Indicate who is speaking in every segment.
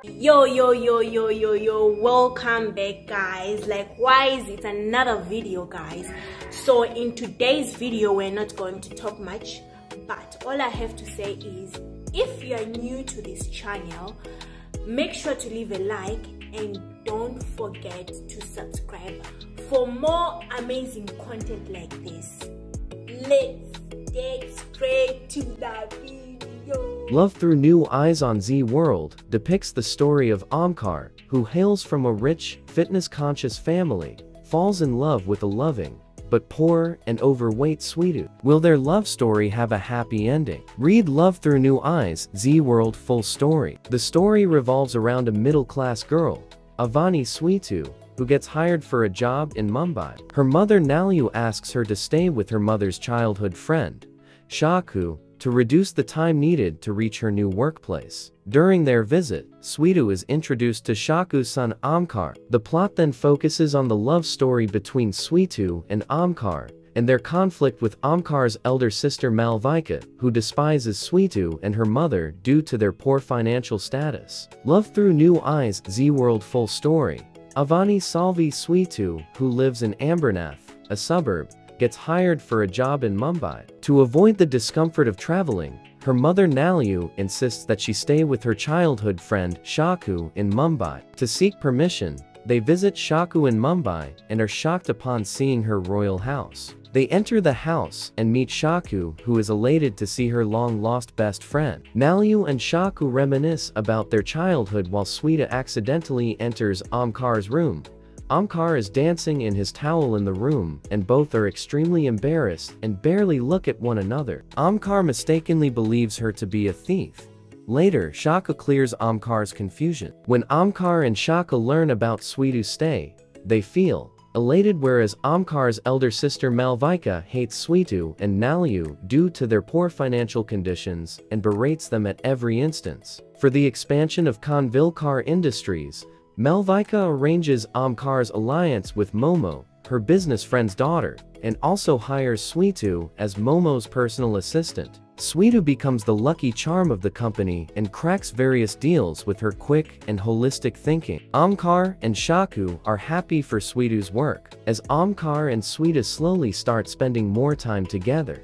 Speaker 1: Yo, welcome back, guys. Likewise, it's another video, guys. So in today's video, we're not going to talk much, but all I have to say is, if you are new to this channel, make sure to leave a like and don't forget to subscribe for more amazing content like this. Let's get straight to the video.
Speaker 2: Love Through New Eyes on zeeworld depicts the story of Omkar, who hails from a rich, fitness-conscious family, falls in love with a loving, but poor and overweight Sweetu. Will their love story have a happy ending? Read Love Through New Eyes, zeeworld full story. The story revolves around a middle-class girl, Avani Sweetu, who gets hired for a job in Mumbai. Her mother Nalu asks her to stay with her mother's childhood friend, Shaku, to reduce the time needed to reach her new workplace. During their visit, Sweetu is introduced to Shaku's son Omkar. The plot then focuses on the love story between Sweetu and Omkar, and their conflict with Omkar's elder sister Malvika, who despises Sweetu and her mother due to their poor financial status. Love Through New Eyes, zeeworld full story. Avani Salvi Sweetu, who lives in Ambernath, a suburb, gets hired for a job in Mumbai. To avoid the discomfort of traveling, her mother Nalu insists that she stay with her childhood friend Shaku in Mumbai. To seek permission, they visit Shaku in Mumbai and are shocked upon seeing her royal house. They enter the house and meet Shaku, who is elated to see her long-lost best friend. Nalu and Shaku reminisce about their childhood while Sweeta accidentally enters Omkar's room. Omkar is dancing in his towel in the room, and both are extremely embarrassed and barely look at one another. Omkar mistakenly believes her to be a thief. Later, Shaka clears Omkar's confusion. When Omkar and Shaka learn about Sweetu's stay, they feel elated, whereas Omkar's elder sister Malvika hates Sweetu and Nalu due to their poor financial conditions and berates them at every instance. For the expansion of Kanvilkar Industries, Malvika arranges Omkar's alliance with Momo, her business friend's daughter, and also hires Sweetu as Momo's personal assistant. Sweetu becomes the lucky charm of the company and cracks various deals with her quick and holistic thinking. Omkar and Shaku are happy for Sweetu's work. As Omkar and Sweetu slowly start spending more time together,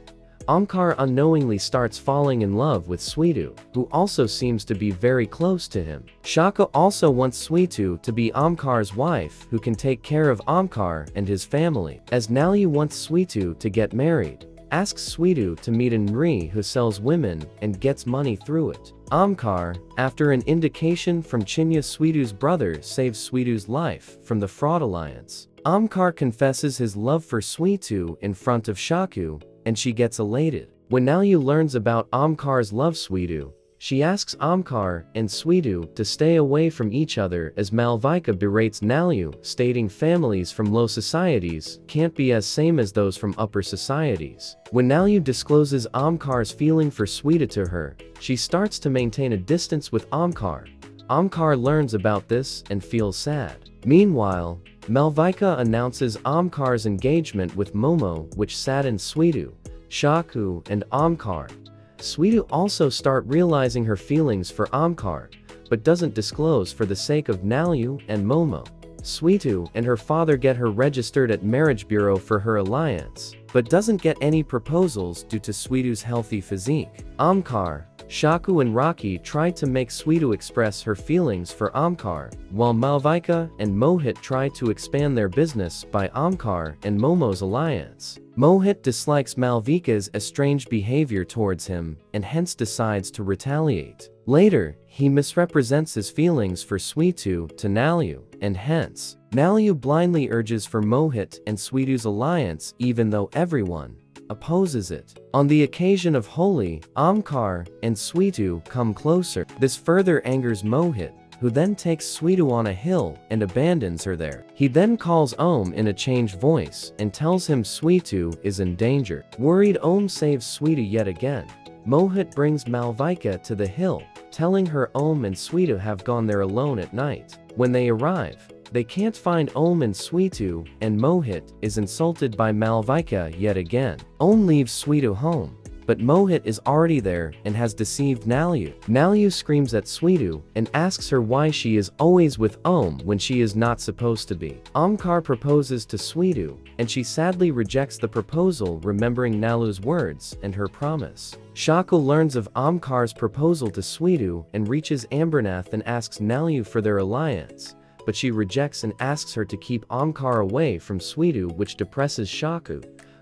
Speaker 2: Omkar unknowingly starts falling in love with Sweetu, who also seems to be very close to him. Shaka also wants Sweetu to be Omkar's wife, who can take care of Omkar and his family. As Nalu wants Sweetu to get married, asks Sweetu to meet a Nri who sells women and gets money through it. Omkar, after an indication from Chinya, Sweetu's brother, saves Sweetu's life from the fraud alliance. Omkar confesses his love for Sweetu in front of Shaku, and she gets elated. When Nalu learns about Omkar's love Sweetu, she asks Omkar and Sweetu to stay away from each other as Malvika berates Nalu, stating families from low societies can't be as same as those from upper societies. When Nalu discloses Omkar's feeling for Sweetu to her, she starts to maintain a distance with Omkar. Omkar learns about this and feels sad. Meanwhile, Malvika announces Omkar's engagement with Momo, which saddens Sweetu, Shaku, and Omkar. Sweetu also starts realizing her feelings for Omkar, but doesn't disclose for the sake of Nalu and Momo. Sweetu and her father get her registered at marriage bureau for her alliance, but doesn't get any proposals due to Sweetu's healthy physique. Omkar, Shaku and Rocky try to make Sweetu express her feelings for Omkar, while Malvika and Mohit try to expand their business by Omkar and Momo's alliance. Mohit dislikes Malvika's estranged behavior towards him and hence decides to retaliate. Later, he misrepresents his feelings for Sweetu to Nalu, and hence, Nalu blindly urges for Mohit and Sweetu's alliance even though everyone opposes it. On the occasion of Holi, Omkar and Sweetu come closer. This further angers Mohit, who then takes Sweetu on a hill and abandons her there. He then calls Om in a changed voice and tells him Sweetu is in danger. Worried, Om saves Sweetu yet again. Mohit brings Malvika to the hill, telling her Om and Sweetu have gone there alone at night. When they arrive, they can't find Om and Sweetu, and Mohit is insulted by Malvika yet again. Om leaves Sweetu home, but Mohit is already there and has deceived Nalu. Nalu screams at Sweetu and asks her why she is always with Om when she is not supposed to be. Omkar proposes to Sweetu, and she sadly rejects the proposal, remembering Nalu's words and her promise. Shaku learns of Omkar's proposal to Sweetu and reaches Ambernath and asks Nalu for their alliance, but she rejects and asks her to keep Omkar away from Sweetu, which depresses Shaku.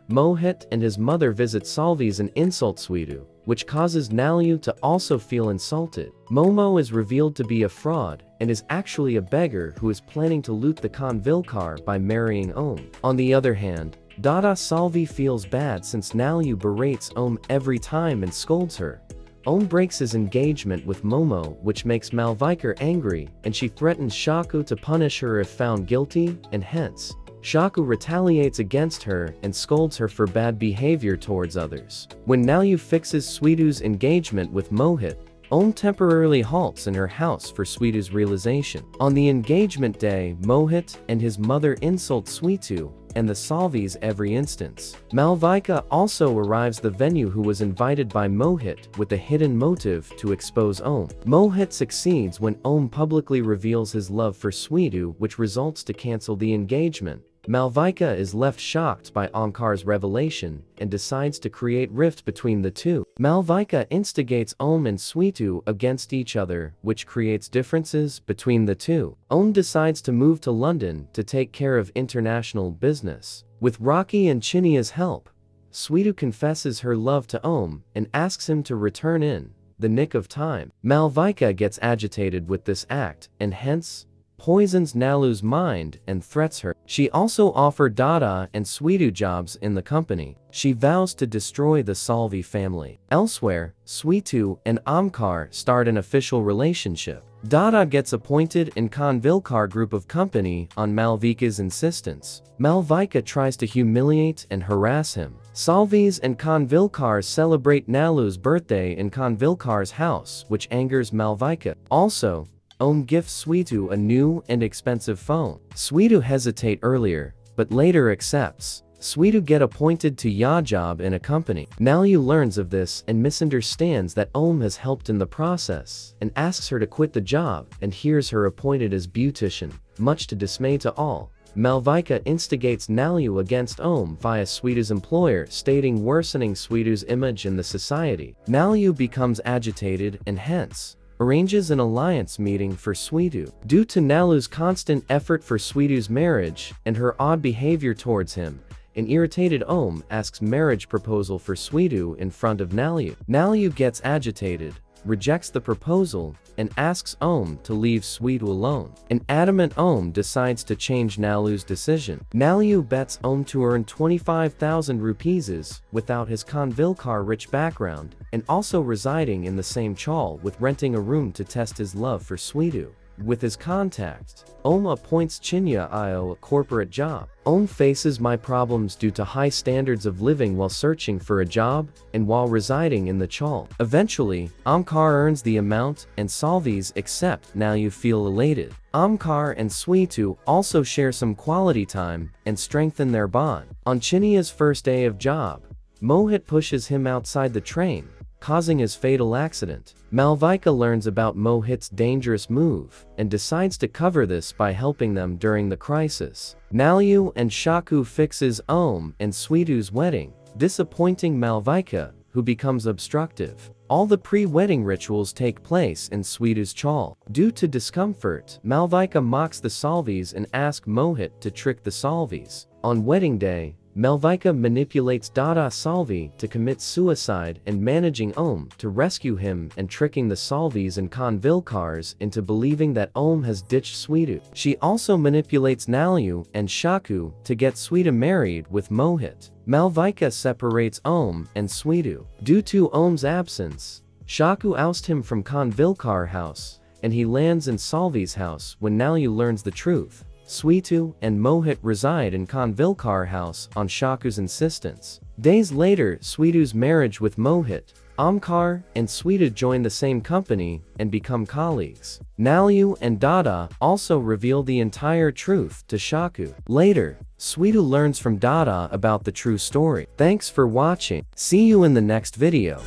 Speaker 2: Mohit and his mother visit Salvis and insult Sweetu, which causes Nalu to also feel insulted. Momo is revealed to be a fraud and is actually a beggar who is planning to loot the Konvilkar by marrying Om. On the other hand, Dada Salvi feels bad since Nalu berates Om every time and scolds her. Om breaks his engagement with Momo, which makes Malvikar angry, and she threatens Shaku to punish her if found guilty, and hence, Shaku retaliates against her and scolds her for bad behavior towards others. When Nalu fixes Sweetu's engagement with Mohit, Om temporarily halts in her house for Sweetu's realization. On the engagement day, Mohit and his mother insult Sweetu and the Salvis every instance. Malvika also arrives the venue, who was invited by Mohit with a hidden motive to expose Om. Mohit succeeds when Om publicly reveals his love for Sweetu, which results to cancel the engagement. Malvika is left shocked by Omkar's revelation and decides to create rift between the two. Malvika instigates Om and Sweetu against each other, which creates differences between the two. Om decides to move to London to take care of international business. With Rocky and Chinia's help, Sweetu confesses her love to Om and asks him to return in the nick of time. Malvika gets agitated with this act and hence poisons Nalu's mind and threats her. She also offered Dada and Sweetu jobs in the company. She vows to destroy the Salvi family. Elsewhere, Sweetu and Omkar start an official relationship. Dada gets appointed in Konvilkar group of company on Malvika's insistence. Malvika tries to humiliate and harass him. Salvis and Konvilkar celebrate Nalu's birthday in Konvilkar's house, which angers Malvika. Also, Om gifts Sweetu a new and expensive phone. Sweetu hesitate earlier, but later accepts. Sweetu get appointed to job in a company. Nalu learns of this and misunderstands that Om has helped in the process, and asks her to quit the job, and hears her appointed as beautician, much to dismay to all. Malvika instigates Nalu against Om via Sweetu's employer, stating worsening Sweetu's image in the society. Nalu becomes agitated and hence arranges an alliance meeting for Sweetu. Due to Nalu's constant effort for Sweetu's marriage and her odd behavior towards him, an irritated Om asks marriage proposal for Sweetu in front of Nalu. Nalu gets agitated, rejects the proposal, and asks Om to leave Sweetu alone. An adamant Om decides to change Nalu's decision. Nalu bets Om to earn 25,000 rupees without his Konvilkar rich background, and also residing in the same chawl with renting a room to test his love for Sweetu. With his contact, Om appoints Chinya Io a corporate job. Om faces my problems due to high standards of living while searching for a job and while residing in the chawl. Eventually, Omkar earns the amount and Salvis accept. Now you feel elated. Omkar and Sweetu also share some quality time and strengthen their bond. On Chinya's first day of job, Mohit pushes him outside the train, causing his fatal accident. Malvika learns about Mohit's dangerous move and decides to cover this by helping them during the crisis. Nalu and Shaku fixes Om and Sweetu's wedding, disappointing Malvika, who becomes obstructive. All the pre-wedding rituals take place in Sweetu's chawl. Due to discomfort, Malvika mocks the Salvis and asks Mohit to trick the Salvis. On wedding day, Malvika manipulates Dada Salvi to commit suicide and managing Om to rescue him and tricking the Salvis and Konvilkars into believing that Om has ditched Sweetu. She also manipulates Nalu and Shaku to get Sweetu married with Mohit. Malvika separates Om and Sweetu. Due to Om's absence, Shaku ousts him from Konvilkar house, and he lands in Salvi's house when Nalu learns the truth. Sweetu and Mohit reside in Konvilkar house on Shaku's insistence. Days later, Sweetu's marriage with Mohit, Omkar and Sweetu join the same company and become colleagues. Nalu and Dada also reveal the entire truth to Shaku. Later, Sweetu learns from Dada about the true story. Thanks for watching. See you in the next video.